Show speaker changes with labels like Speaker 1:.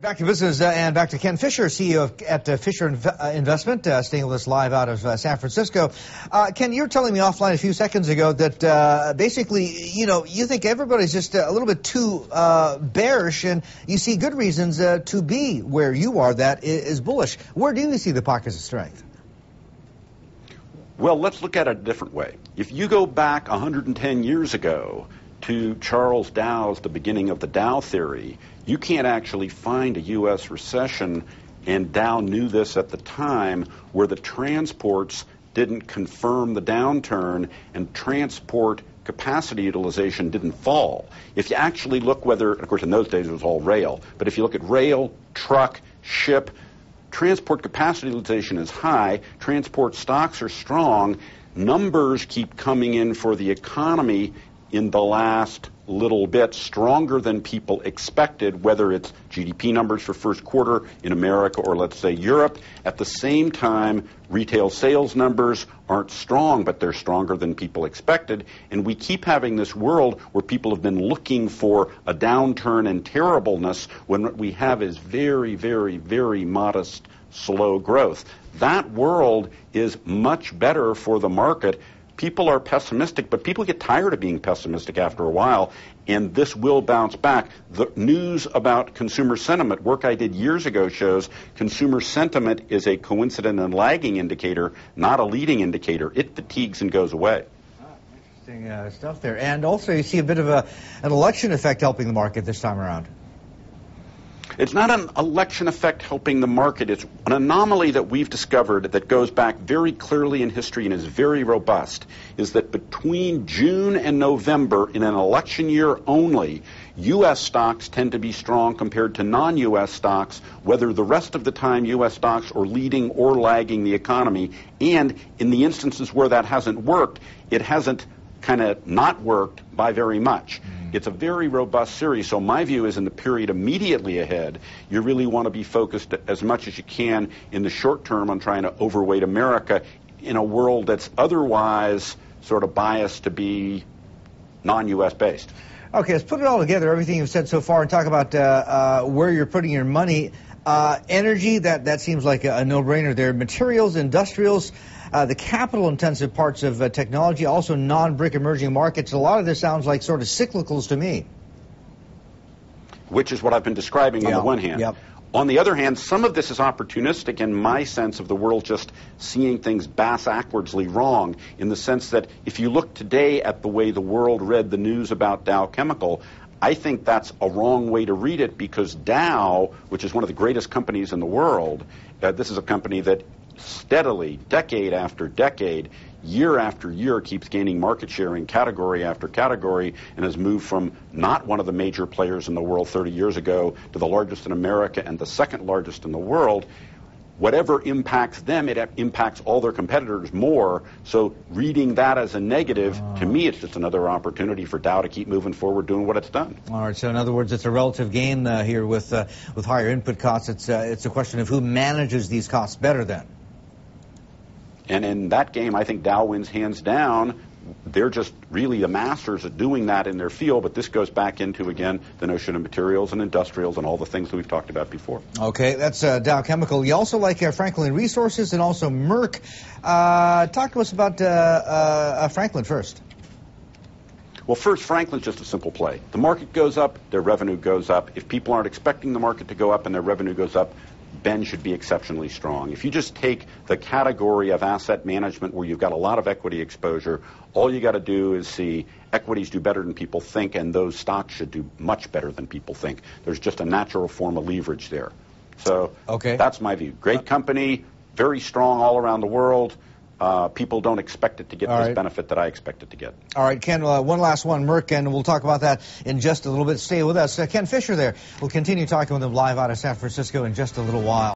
Speaker 1: Back to business and back to Ken Fisher, CEO at Fisher Investment, staying with us live out of San Francisco. Ken, you were telling me offline a few seconds ago that basically, you think everybody's just a little bit too bearish, and you see good reasons to be where you are that is bullish. Where do you see the pockets of strength?
Speaker 2: Well, let's look at it a different way. If you go back 110 years ago to Charles Dow's The Beginning of the Dow Theory, you can't actually find a U.S. recession, and Dow knew this at the time, where the transports didn't confirm the downturn and transport capacity utilization didn't fall. If you actually look whether, of course in those days it was all rail, but if you look at rail, truck, ship, transport capacity utilization is high, transport stocks are strong, numbers keep coming in for the economy in the last little bit stronger than people expected, whether it's GDP numbers for first quarter in America or let's say Europe. At the same time, retail sales numbers aren't strong, but they're stronger than people expected. And we keep having this world where people have been looking for a downturn and terribleness when what we have is very, very, very modest, slow growth. That world is much better for the market. People are pessimistic, but people get tired of being pessimistic after a while, and this will bounce back. The news about consumer sentiment, work I did years ago, shows consumer sentiment is a coincident and lagging indicator, not a leading indicator. It fatigues and goes away.
Speaker 1: Interesting stuff there. And also you see a bit of an election effect helping the market this time around.
Speaker 2: It's not an election effect helping the market. It's an anomaly that we've discovered that goes back very clearly in history and is very robust, is that between June and November, in an election year only, U.S. stocks tend to be strong compared to non-U.S. stocks, whether the rest of the time U.S. stocks are leading or lagging the economy. And in the instances where that hasn't worked, it hasn't kind of not worked by very much. It's a very robust series, so my view is in the period immediately ahead, you really want to be focused as much as you can in the short term on trying to overweight America in a world that's otherwise sort of biased to be non-U.S. based.
Speaker 1: Okay, let's put it all together, everything you've said so far, and talk about where you're putting your money. Energy, that seems like a no-brainer there. Materials, industrials, the capital-intensive parts of technology, also non-brick emerging markets. A lot of this sounds like sort of cyclicals to me.
Speaker 2: Which is what I've been describing on the one hand.
Speaker 1: Yep.
Speaker 2: On the other hand, some of this is opportunistic in my sense of the world just seeing things backwardsly wrong, in the sense that if you look today at the way the world read the news about Dow Chemical, I think that's a wrong way to read it, because Dow, which is one of the greatest companies in the world, this is a company that steadily, decade after decade, year after year, keeps gaining market share in category after category, and has moved from not one of the major players in the world 30 years ago to the largest in America and the second largest in the world. Whatever impacts them, it impacts all their competitors more. So reading that as a negative, to me, it's just another opportunity for Dow to keep moving forward doing what it's done.
Speaker 1: All right. So in other words, it's a relative gain here with higher input costs. It's a question of who manages these costs better then.
Speaker 2: And in that game, I think Dow wins hands down. They're just really the masters at doing that in their field, but this goes back into, again, the notion of materials and industrials and all the things that we've talked about before.
Speaker 1: Okay, that's Dow Chemical. You also like Franklin Resources and also Merck. Talk to us about Franklin first.
Speaker 2: Well, first, Franklin's just a simple play. The market goes up, their revenue goes up. If people aren't expecting the market to go up and their revenue goes up, Ben should be exceptionally strong. If you just take the category of asset management where you've got a lot of equity exposure, all you got to do is see equities do better than people think, and those stocks should do much better than people think. There's just a natural form of leverage there. So That's my view. Great company, very strong all around the world. People don't expect it to get this benefit that I expect it to get.
Speaker 1: All right, Ken, one last one, Merck, and we'll talk about that in just a little bit. Stay with us. Ken Fisher there. We'll continue talking with him live out of San Francisco in just a little while.